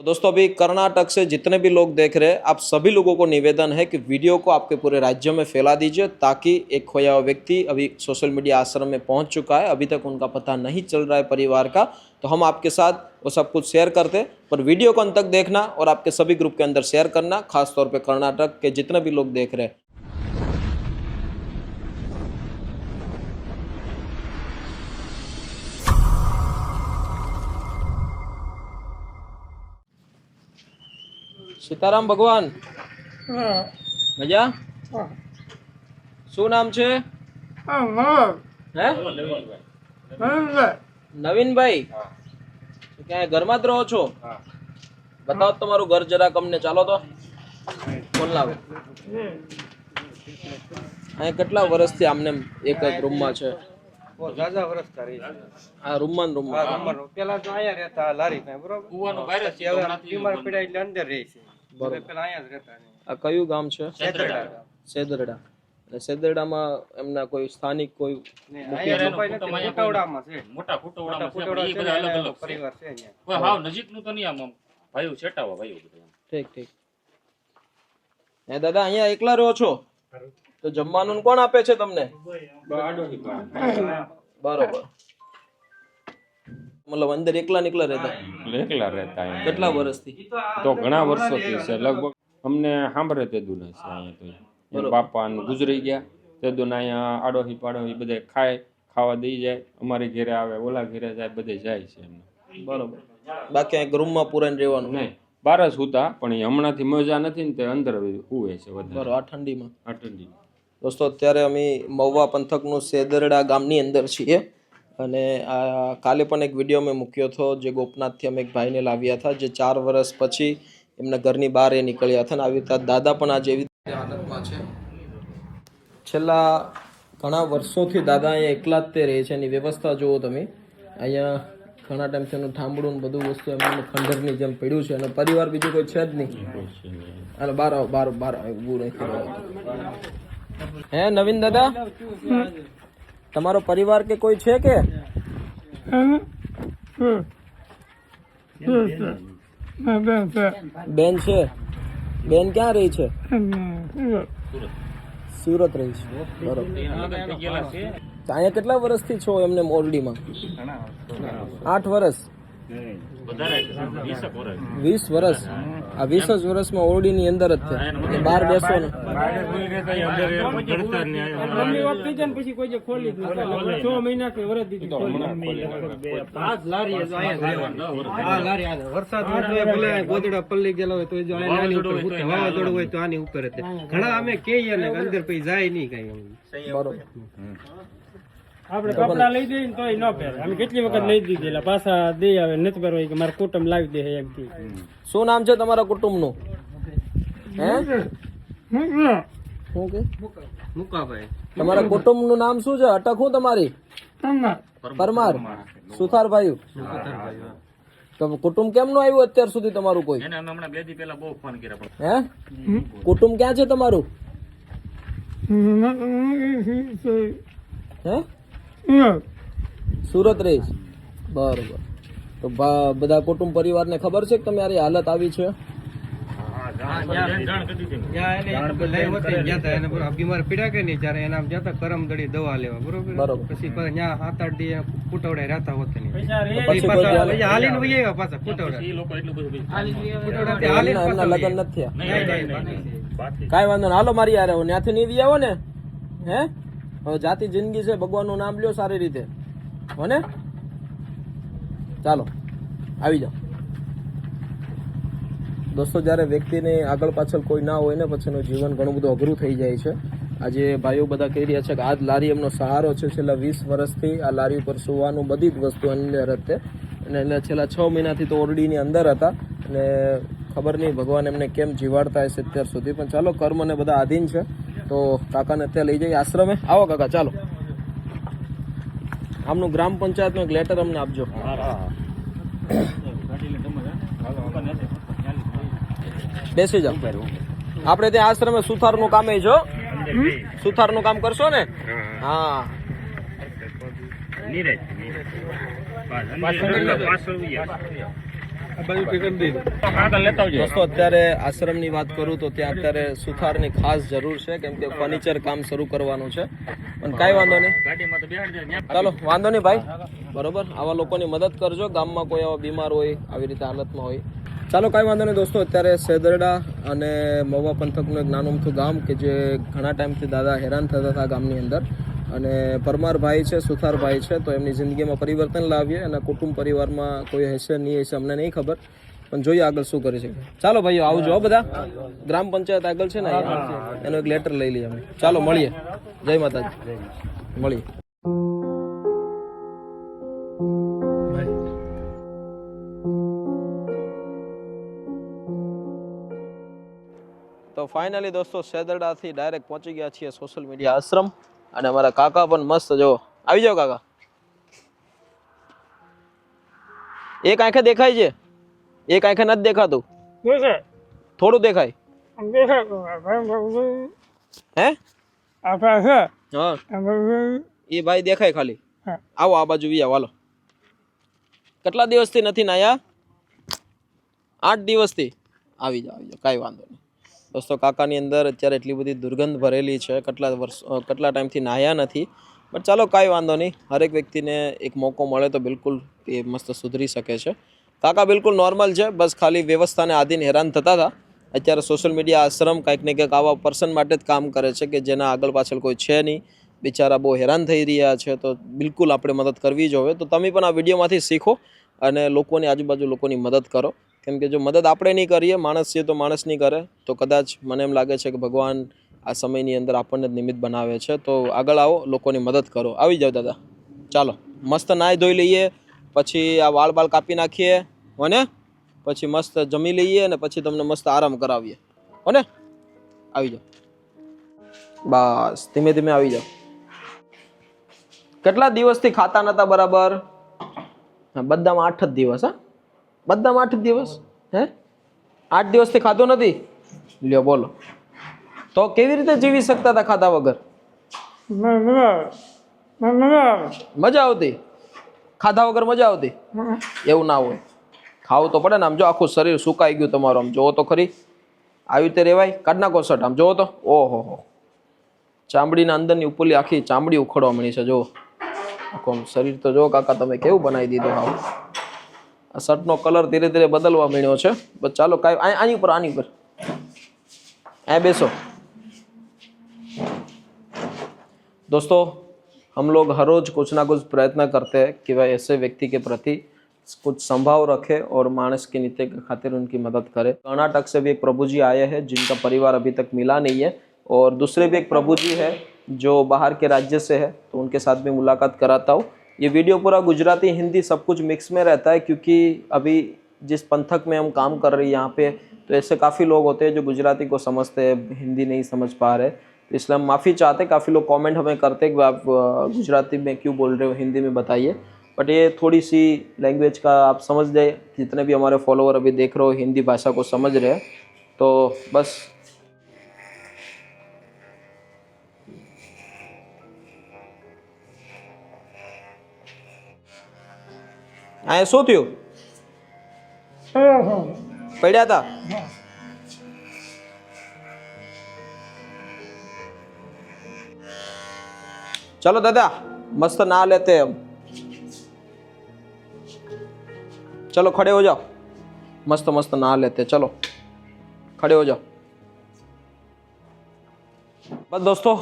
दोस्तों अभी कर्नाटक से जितने भी लोग देख रहे हैं, आप सभी लोगों को निवेदन है कि वीडियो को आपके पूरे राज्य में फैला दीजिए, ताकि एक खोया हुआ व्यक्ति अभी सोशल मीडिया आश्रम में पहुंच चुका है, अभी तक उनका पता नहीं चल रहा है परिवार का। तो हम आपके साथ वो सब कुछ शेयर करते, पर वीडियो को अंत तक देखना और आपके सभी ग्रुप के अंदर शेयर करना, खासतौर पर कर्नाटक के जितने भी लोग देख रहे हैं। सीताराम भगवान मजा શું નામ છે હે નવીનભાઈ ક્યાં ઘરમાં જ રહો છો? બતાવો તમારું ઘર જરા અમને, ચાલો તો ફોન લાવો। અહીં કેટલા વર્ષથી આમને એક જ રૂમમાં છે? જાજા વર્ષ તારી આ રૂમમાં પેલા તો આયા રહેતા લારી પાસે, બરોબર કુવાનો બહાર છે, હવે બીમાર પડ્યા એટલે અંદર રહે છે, બરોબર પેલા આયા જ રહેતા ને। આ કયું ગામ છે? સેદરડા। સેદરડા। અને સેદરડામાં એમના કોઈ સ્થાનિક કોઈ આયા કોઈ નથી, ફુટવડામાં છે, મોટા ફુટવડામાં છે, ફુટવડા એ બધા અલગ અલગ પરિવાર છે અહીંયા, કોઈ હાવ નજીકનું તો નહીં, આમ ભાઈઓ છેટાવા ભાઈઓ બધા। ઠીક ઠીક। હે દાદા અહીંયા એકલા રહો છો? તો જમવાનું કોણ આપે છે તમને? બરોબર, મતલબ અંદર એકલા રહેતા? એકલા રહેતા અહીંયા કેટલા વર્ષથી? તો ઘણા વર્ષોથી છે, લગભગ અમને સાંભળે તે દુને છે અહીંયા તો બાપા ગુજરી ગયા તે દુને અહીંયા આડોહી પાડોહી બધે ખાવા દઈ જાય, અમારી ઘેરે આવે, ઓલા ઘેરે જાય, બધે જાય છે એમને। બરોબર, બાકી એક રૂમમાં પૂરાઈને રહેવાનું નહીં, બાર જ હુતા, પણ એ હમણાંથી મજા નથી ને તે અંદર હુવે છે વધારે। બરોબર, આ ઠંડીમાં? આ ઠંડી। દોસ્તો અત્યારે અમે મહુવા પંથકનું સેદરડા ગામની અંદર છીએ, અને આ કાલે પણ એક વિડીયો મેં મૂક્યો હતો, જે ગોપનાથથી અમે એક ભાઈને લાવ્યા હતા, જે 4 વર્ષ પછી એમના ઘરની બહાર એ નીકળ્યા હતા, અને આવી રીતે દાદા પણ આજે એવી હાલતમાં છે। છેલ્લા ઘણા વર્ષોથી દાદા અહીંયા એકલા જ તે રહે છે, એની વ્યવસ્થા જુઓ તમે, અહીંયા ઘણા ટાઈમથી એનું થાંભળું ને બધું વસ્તુ એમનું ખંડરની જેમ પડ્યું છે, અને પરિવાર બીજું કોઈ છે જ નહીં। અને બહાર ઊભું નહીં કરવા। હે નવીન દાદા, તમારો પરિવાર કે કોઈ છે કે? બેન છે? બેન ક્યાં રહી છે? સુરત રહી છે, બરોબર। અહીંયા કેટલા વર્ષથી છો એમને મોરડીમાં? 8 વર્ષ? 20 વર્ષ? આ 20 વર્ષમાં ઓરડીની અંદર જ છે, બહાર બેસો ને? ગોદડા પલ્લી ગયેલા હોય તો વાવાઝોડું હોય તો આની ઉપર ઘણા અમે કહીએ ને અંદર પછી જાય નહીં કઈ, બરોબર। આપણે કપડા લઈ દઈએ તો ન પહેરે, અમે કેટલી વખત લઈ દીધેલા, પાછા દઈ આવે નથી પહેરવા કે મારા કુટુંબ લાવી દે એમ કે। શું નામ છે તમારા કુટુંબનું? હે શું કે મુકાભાઈ તમારા કુટુંબનું નામ શું છે? અટક હું તમારી? પરમાર સુથારભાઈ। તો કુટુંબ કેમ નું આવ્યું અત્યાર સુધી તમારું કોઈ? એને અમે હમણાં 2 દી પહેલા બહુ ફોન કર્યા, પણ હે કુટુંબ ક્યાં છે તમારું? હે સુરત રહીશ, બરોબર। તો બધા કુટુંબ પરિવારને ખબર છે કે તમારી હાલત આવી છે? બીમાર પીડા કે નહીં ત્યારે એના જતા કરમદડી દવા લેવા, બરોબર, પછી 7-8 દી ફૂટવડા રહેતા હોત નહીં, હાલીને વહી આવ્યા પાછા ફૂટવડા, એ લોકો એટલું બધું એમના લગ્ન નથી થયા? કાંઈ વાંધો ના, હાલો મારી યાર, ત્યાંથી નહીં વી આવો ને? હે હવે જાતિ જિંદગી છે, ભગવાનનું નામ લ્યો સારી રીતે, હો ને? ચાલો આવી જાઓ। દોસ્તો જ્યારે વ્યક્તિને આગળ પાછળ કોઈ ના હોય ને પછી એનું જીવન ઘણું બધું અઘરું થઈ જાય છે। આજે ભાઈઓ બધા કહી રહ્યા છે કે આ જ લારી એમનો સહારો છે, છેલ્લા 20 વર્ષથી આ લારી ઉપર સુવાનું બધી જ વસ્તુ અંદર હતી, અને એટલે છેલ્લા 6 મહિનાથી તો ઓરડીની અંદર હતા, અને ખબર નહીં ભગવાન એમને કેમ જીવાડતા હશે અત્યાર સુધી, પણ ચાલો કર્મ ને બધા આધીન છે, તો કાકાને અત્યારે લઈ જઈએ આશ્રમે। આવો કાકા, ચાલો આમનું ગ્રામ પંચાયતનો એક લેટર અમને આપજો। બેસી જાઓ, આપણે ત્યાં આશ્રમે સુથારનું કામ જો, સુથારનું કામ કરશો ને? હા, આગળ લેતા આવજો. દોસ્તો અત્યારે આશ્રમની વાત કરું તો ત્યાં અત્યારે સુથારની ખાસ જરૂર છે, કેમ કે ફર્નિચર કામ શરૂ કરવાનું છે. પણ કાંઈ વાંધો નહીં, ગાડીમાં તો બેહાડજો. ત્યાં ચાલો વાંધો નહીં ભાઈ, બરોબર. આવા લોકોની મદદ કરજો, ગામમાં કોઈ આવા બીમાર હોય, આવી રીતે હાલતમાં હોય. ચાલો કાંઈ વાંધો નહીં દોસ્તો. અત્યારે સેદરડા અને મહુવા પંથકનું એક નાનું અમથું ગામ કે જે ઘણા ટાઈમથી દાદા હેરાન થતા હતા ગામની અંદર, અને પરમારભાઈ છે, સુથારભાઈ છે, તો એમની જિંદગીમાં પરિવર્તન લાવીએ અને કુટુંબ પરિવારમાં કોઈ હશે નહીં હશે અમને નહીં ખબર, પણ જોઈએ આગળ શું કરી શકે. ચાલો ભાઈઓ આવજો બધા. ગ્રામ પંચાયત આગળ છે ને અહીંયા, એનો એક લેટર લઈ લઈએ અમે. ચાલો મળીએ. જય માતાજી, મળીએ. તો ફાઇનલી દોસ્તો સેદરડાથી ડાયરેક્ટ પહોંચી ગયા છીએ સોશિયલ મીડિયા આશ્રમ, અને અમારા કાકા પણ મસ્ત જો આવી જાઓ કાકા. એક આંખે દેખાય છે, એક આંખે નથી દેખાતું, થોડું દેખાય હે? હા એ ભાઈ દેખાય ખાલી. આવો આ બાજુ વી આવો, હાલો. કેટલા દિવસથી નથી નાયા? 8 દિવસથી. આવી જાઓ કાંઈ વાંધો નહીં દોસ્તો. કાકાની અંદર અત્યારે એટલી બધી દુર્ગંધ ભરેલી છે, કેટલા ટાઈમથી નાહ્યા નથી. બટ ચાલો કાંઈ વાંધો નહીં, હરેક વ્યક્તિને એક મોકો મળે તો બિલકુલ એ મસ્ત સુધરી શકે છે. કાકા બિલકુલ નોર્મલ છે, બસ ખાલી વ્યવસ્થાને આધીન હેરાન થતા હતા. અત્યારે સોશિયલ મીડિયા આશ્રમ કંઈક ને કંઈક આવા પર્સન માટે જ કામ કરે છે કે જેના આગળ પાછળ કોઈ છે નહીં, બિચારા બહુ હેરાન થઈ રહ્યા છે. તો બિલકુલ આપણે મદદ કરવી જોઈએ. તો તમે પણ આ વિડીયોમાંથી શીખો અને લોકોની આજુબાજુ લોકોની મદદ કરો, કેમ કે જો મદદ આપણે નહીં કરીએ, માણસ છે તો માણસ નહીં કરે, તો કદાચ મને એમ લાગે છે કે ભગવાન આ સમયની અંદર આપણને જ નિમિત્ત બનાવે છે. તો આગળ આવો, લોકોની મદદ કરો. આવી જાઓ દાદા. ચાલો મસ્ત નાહી ધોઈ લઈએ, પછી આ વાળ બાળ કાપી નાખીએ હોને, પછી મસ્ત જમી લઈએ અને પછી તમને મસ્ત આરામ કરાવીએ હોને. આવી જાઓ, બસ ધીમે ધીમે આવી જાઓ. કેટલા દિવસથી ખાતા નતા બરાબર? બધામાં 8 જ દિવસ. હા બધામાં 8 દિવસ. હે 8 દિવસથી ખાધું નથી? લ્યો બોલો, તો કેવી રીતે જીવી શકતા હતા ખાધા વગર? મજા આવતી? ખાધા વગર મજા આવતી? એવું ના હોય, ખાવું તો પડે ને. આમ જો આખું શરીર સુકાઈ ગયું તમારું, આમ જોવો તો ખરી. આવી રીતે રેવાય? કાઢ નાખો શર્ટ, આમ જોવો તો. ઓહો હો, ચામડીના અંદરની ઉપરલી આખી ચામડી ઉખડવા મળી છે. જુઓ આખું શરીર તો જો કાકા તમે કેવું બનાવી દીધું. હાવ આ શર્ટનો કલર ધીરે ધીરે બદલવા મળ્યો છે. બસ ચાલો કાંઈ આની ઉપર અહીંયા બેસો. दोस्तों हम लोग हर रोज कुछ ना कुछ प्रयत्न करते हैं कि वह ऐसे व्यक्ति के प्रति कुछ संभाव रखे और मानस के नित्य के खातिर उनकी मदद करे. कर्नाटक से भी एक प्रभु जी आए हैं जिनका परिवार अभी तक मिला नहीं है, और दूसरे भी एक प्रभु जी है जो बाहर के राज्य से है, तो उनके साथ भी मुलाकात कराता हूँ. ये वीडियो पूरा गुजराती हिंदी सब कुछ मिक्स में रहता है, क्योंकि अभी जिस पंथक में हम काम कर रहे हैं यहाँ पे, तो ऐसे काफ़ी लोग होते हैं जो गुजराती को समझते हैं, हिंदी नहीं समझ पा रहे. तो इसलिए हम माफ़ी चाहते हैं. काफ़ी लोग कमेंट हमें करते हैं कि आप गुजराती में क्यों बोल रहे हो, हिंदी में बताइए. बट ये थोड़ी सी लैंग्वेज का आप समझ जाए. जितने भी हमारे फॉलोअर अभी देख रहे हो हिंदी भाषा को समझ रहे हैं, तो बस આ શું થયું? પડ્યા હતા? चलो दादा मस्त नहा लेते हैं हम. चलो खड़े हो जाओ, मस्त मस्त नहा लेते हैं. चलो खड़े हो जाओ. बस दोस्तों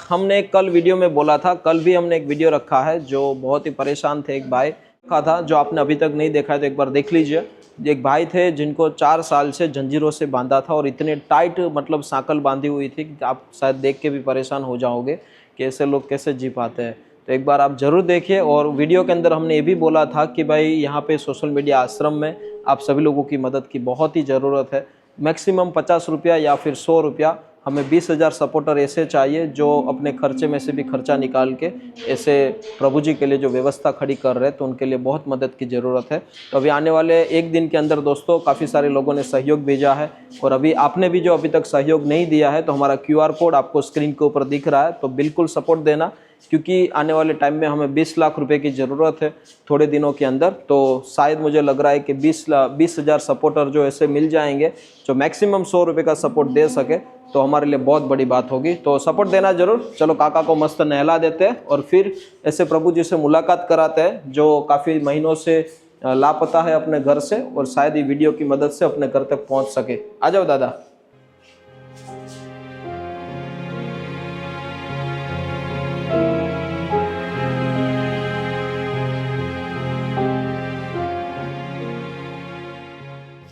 हमने कल वीडियो में बोला था, कल भी हमने एक वीडियो रखा है जो बहुत ही परेशान थे. एक भाई का था जो आपने अभी तक नहीं देखा है तो एक बार देख लीजिए. एक भाई थे जिनको 4 साल से जंजीरों से बांधा था, और इतने टाइट मतलब सांकल बांधी हुई थी कि आप शायद देख के भी परेशान हो जाओगे कि ऐसे लोग कैसे जी पाते हैं. तो एक बार आप ज़रूर देखिए. और वीडियो के अंदर हमने ये भी बोला था कि भाई यहाँ पे सोशल मीडिया आश्रम में आप सभी लोगों की मदद की बहुत ही ज़रूरत है. मैक्सिमम 50 रुपया या फिर 100 रुपया. हमें 20,000 सपोर्टर ऐसे चाहिए जो अपने खर्चे में से भी खर्चा निकाल के ऐसे प्रभु जी के लिए जो व्यवस्था खड़ी कर रहे हैं, तो उनके लिए बहुत मदद की ज़रूरत है. तो अभी आने वाले 1 दिन के अंदर दोस्तों काफ़ी सारे लोगों ने सहयोग भेजा है, और अभी आपने भी जो अभी तक सहयोग नहीं दिया है, तो हमारा QR कोड आपको स्क्रीन के ऊपर दिख रहा है, तो बिल्कुल सपोर्ट देना. क्योंकि आने वाले टाइम में हमें 20 लाख रुपए की ज़रूरत है थोड़े दिनों के अंदर। तो शायद मुझे लग रहा है कि 20,000 सपोर्टर जो ऐसे मिल जाएंगे जो मैक्सिमम 100 रुपये का सपोर्ट दे सके तो हमारे लिए बहुत बड़ी बात होगी। तो सपोर्ट देना जरूर। चलो काका को मस्त नहला देते हैं और फिर ऐसे प्रभु जी से मुलाकात कराते हैं जो काफ़ी महीनों से लापता है अपने घर से, और शायद ये वीडियो की मदद से अपने घर तक पहुंच सके। आ जाओ दादा।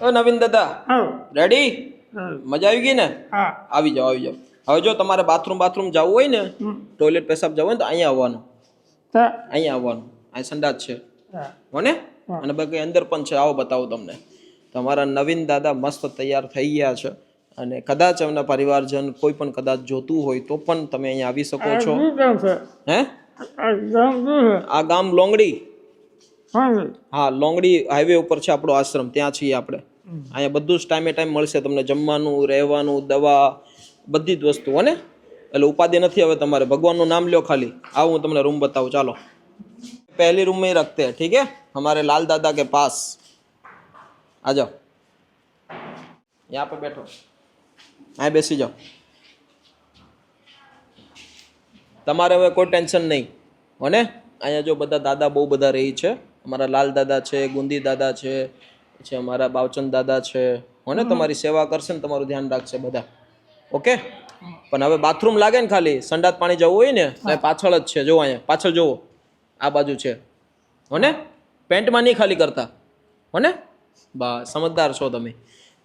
ओ नवीन दादा, રેડી? મજા આવી ગઈ ને? આવી જાઓ આવી જાઓ। હવે જો તમારે બાથરૂમ જવું હોય ને, ટોયલેટ પેશાબ જવું હોય ને તો અહીંયા આવવાનું, અહીંયા આવવાનું। અહીં સંડાસ છે હો ને, અને બાકી અંદર પણ છે, આવો બતાવું તમને। તમારા નવીન દાદા મસ્ત તૈયાર થઈ ગયા છે, અને કદાચ એમના પરિવારજન કોઈ પણ કદાચ જોતું હોય તો પણ તમે અહીંયા આવી શકો છો। હે આ ગામ લોંગડી? હા, લોંગડી હાઈવે ઉપર છે આપણો આશ્રમ, ત્યાં છીએ આપણે। અહીંયા બધું જ ટાઈમે ટાઈમ મળશે તમને, જમવાનું, રહેવાનું, દવા, બધી જ વસ્તુ હો ને। એટલે ઉપાધિ નથી હવે તમારે, ભગવાનનું નામ લ્યો ખાલી। આવું હું તમને રૂમ बताऊँ, ચાલો। पहली रूम में ही रखते हैं, ठीक है, हमारे लाल दादा के पास। आ जाओ, यहाँ पे बैठो, यहाँ બેસી જાઓ। તમારે હવે કોઈ ટેન્શન નહીં હો ને। અહીંયા જો બધા દાદા બહુ બધા રહી છે, અમારા લાલ દાદા છે, ગુંદી દાદા છે, પછી અમારા બાવચંદ દાદા છે હો ને। તમારી સેવા કરશે ને તમારું ધ્યાન રાખશે બધા, ઓકે। પણ હવે બાથરૂમ લાગે ને, ખાલી સંડાસ પાણી જવું હોય ને તો પાછળ જ છે, જો અહીંયા પાછળ જોવો, આ બાજુ છે हो ने। पेंटમાં नहीं खाली करता हो ने, बस समझदार છો તમે।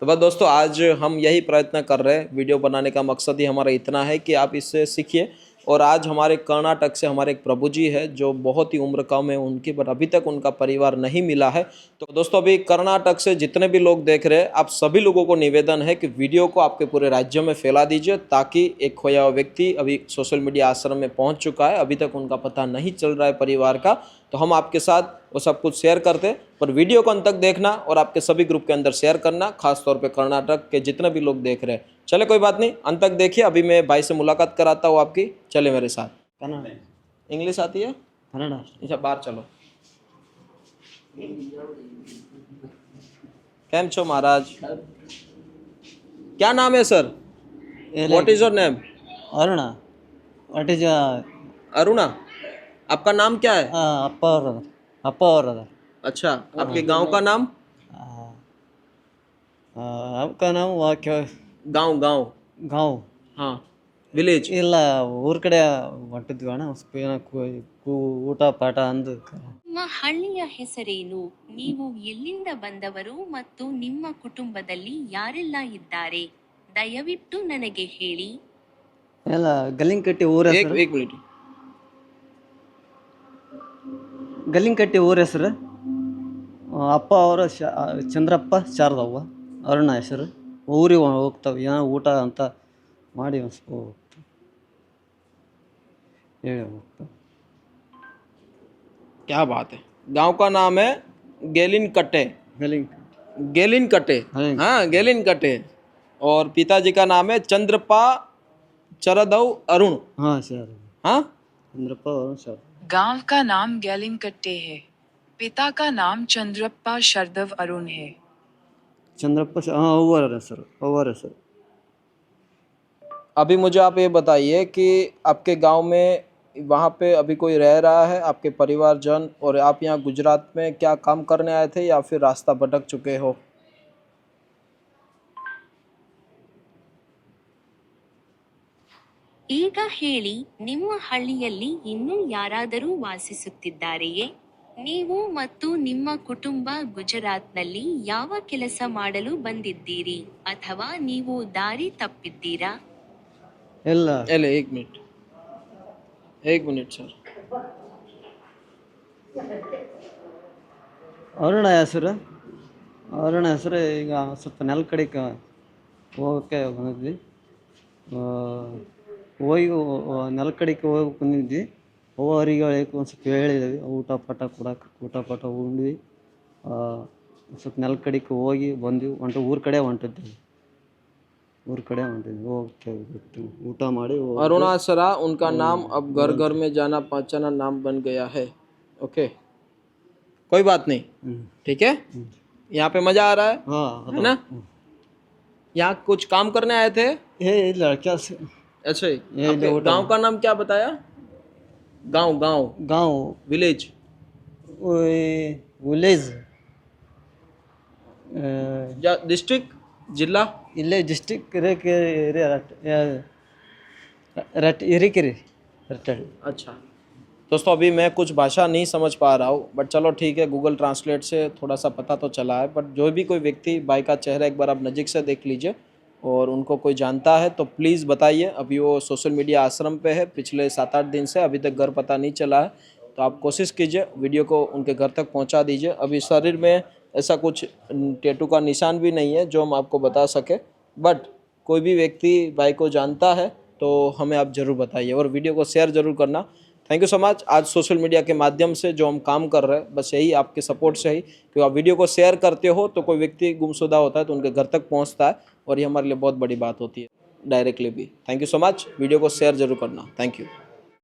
तो बस दोस्तों, आज हम यही प्रयत्न कर रहे हैं। वीडियो बनाने का मकसद ही हमारा इतना है कि आप इससे सीखिए। और आज हमारे कर्नाटक से हमारे एक प्रभु जी है जो बहुत ही उम्र कम है उनकी, पर अभी तक उनका परिवार नहीं मिला है। तो दोस्तों, अभी कर्नाटक से जितने भी लोग देख रहे हैं, आप सभी लोगों को निवेदन है कि वीडियो को आपके पूरे राज्य में फैला दीजिए, ताकि एक खोया हुआ व्यक्ति अभी सोशल मीडिया आश्रम में पहुंच चुका है, अभी तक उनका पता नहीं चल रहा है परिवार का। तो हम आपके साथ वो सब कुछ शेयर करते, पर वीडियो को अंत तक देखना और आपके सभी ग्रुप के अंदर शेयर करना, खास तौर पे कर्नाटक के जितने भी लोग देख रहे हैं। चले कोई बात नहीं, अंत तक देखिए। अभी मैं भाई से मुलाकात कराता हूँ आपकी, चले मेरे साथ। इंग्लिश आती है? कन्नड़ा। अच्छा, बाहर चलो। केम छो महाराज? क्या नाम है sir? What is your name? Aruna. What is Aruna. आपका नाम क्या है? अप्पा और अच्छा, आपके गांव का नाम? आपका नाम क्या? गांव गांव गांव? हाँ, ವಿಲೇಜ್ ಇಲ್ಲ ಊರ ಕಡೆ ಹೊಂಟಿದ್ವಿ ಅಣ್ಣ, ಊಟ ಪಾಠ ಅಂದು। ನಿಮ್ಮ ಹಳ್ಳಿಯ ಹೆಸರೇನು? ನೀವು ಎಲ್ಲಿಂದ ಬಂದವರು ಮತ್ತು ನಿಮ್ಮ ಕುಟುಂಬದಲ್ಲಿ ಯಾರೆಲ್ಲ ಇದ್ದಾರೆ? ದಯವಿಟ್ಟು ನನಗೆ ಹೇಳಿ। ಎಲ್ಲ ಗಲ್ಲಿಂಕಟ್ಟಿ ಊರ ಹೆಸರು। एक मिनट। ಗಲ್ಲಿಂಕಟ್ಟಿ ಊರ ಹೆಸರು। ಅಪ್ಪ ಅವರು ಚಂದ್ರಪ್ಪ, ಶಾರದವ್ವ, ಅರುಣ ಹೆಸರು। ಊರಿಗೆ ಹೋಗ್ತಾವೆ, ಏನೋ ಊಟ ಅಂತ ಮಾಡಿ ಹೇಳಿ ಹೋಗ್ತಾವೆ। क्या बात है। गांव का नाम है गेलिन कट्टे। गेलिन कट्टे, हाँ गेलिन कट्टे। और पिताजी का नाम है चंद्रप्पा चरदव अरुण। हाँ सर, हाँ चंद्रप्पा अरुण सर। गांव का नाम गैलिनकट्टे है, पिता का नाम चंद्रप्पा शरदव अरुण है। चंद्रप्पा, हाँ ओवर है सर, ओवर है सर। अभी मुझे आप ये बताइए कि आपके गांव में वहाँ पे अभी कोई रह रहा है, आपके परिवारजन, और आप यहाँ गुजरात में क्या काम करने आए थे या फिर रास्ता भटक चुके हो? ಈಗ ಹೇಳಿ, ನಿಮ್ಮ ಹಳ್ಳಿಯಲ್ಲಿ ಇನ್ನೂ ಯಾರಾದರೂ ವಾಸಿಸುತ್ತಿದ್ದಾರೆಯೇ? ನೀವು ಮತ್ತು ನಿಮ್ಮ ಕುಟುಂಬ ಗುಜರಾತ್ನಲ್ಲಿ ಯಾವ ಕೆಲಸ ಮಾಡಲು ಬಂದಿದ್ದೀರಿ, ಅಥವಾ ನೀವು ದಾರಿ ತಪ್ಪಿದ್ದೀರಾ? ಇಲ್ಲ अरे एक मिनट सर। ಅರುಣ ಹೆಸರು, ಅರುಣ ಹೆಸರು। ಈಗ ಸ್ವಲ್ಪ ನೆಲ ಕಡೆಗೆ ಹೋಗೋಕ್ಕೆ ಬಂದಿದ್ವಿ, ಹೋಗಿ ನೆಲ ಕಡೆಗೆ ಹೋಗಿ ಬಂದಿದ್ವಿ। ಅವರಿಗೆ ಒಂದು ಸ್ವಲ್ಪ ಹೇಳಿದ್ವಿ, ಊಟ ಪಾಠ ಕೊಡಕ್ಕೆ, ಊಟ ಪಾಠ ಉಂಡ್ವಿ, ಸ್ವಲ್ಪ ನೆಲ ಕಡೆಗೆ ಹೋಗಿ ಬಂದ್ವಿ, ಊರ ಕಡೆ ಹೊಂಟಿದ್ವಿ। ಊರ ಕಡೆ ಹೊಂಟಿದ್ವಿ ಹೋಗ್ತೇವೆ ಬಿಟ್ಟು ಊಟ ಮಾಡಿ अरुणा सरा, उनका नाम अब घर घर में जाना पहचाना नाम बन गया है। ओके, कोई बात नहीं, ठीक है। यहाँ पे मजा आ रहा है हाँ ना? यहाँ कुछ काम करने आए थे? ये लड़का से अच्छा, आपके गांव का नाम क्या बताया? गांव गांव गांव विलेज विलेज डिस्ट्रिक्ट जिला इले डिस्ट्रिक्ट हिरीकेरी रट्टाड़ी। अच्छा दोस्तों, अभी मैं कुछ भाषा नहीं समझ पा रहा हूँ, बट चलो ठीक है, गूगल ट्रांसलेट से थोड़ा सा पता तो चला है। बट जो भी कोई व्यक्ति भाई का चेहरा एक बार आप नज़दीक से देख लीजिए और उनको कोई जानता है तो प्लीज़ बताइए। अभी वो सोशल मीडिया आश्रम पे है पिछले 7-8 दिन से, अभी तक घर पता नहीं चला है। तो आप कोशिश कीजिए वीडियो को उनके घर तक पहुंचा दीजिए। अभी शरीर में ऐसा कुछ टैटू का निशान भी नहीं है जो हम आपको बता सके, बट कोई भी व्यक्ति भाई को जानता है तो हमें आप ज़रूर बताइए और वीडियो को शेयर ज़रूर करना। Thank you so much. आज सोशल मीडिया के माध्यम से जो हम काम कर रहे हैं, बस यही आपके सपोर्ट से ही, क्योंकि आप वीडियो को शेयर करते हो तो कोई व्यक्ति गुमशुदा होता है तो उनके घर तक पहुंचता है और ये हमारे लिए बहुत बड़ी बात होती है डायरेक्टली भी। Thank you so much, video को शेयर ज़रूर करना। Thank you.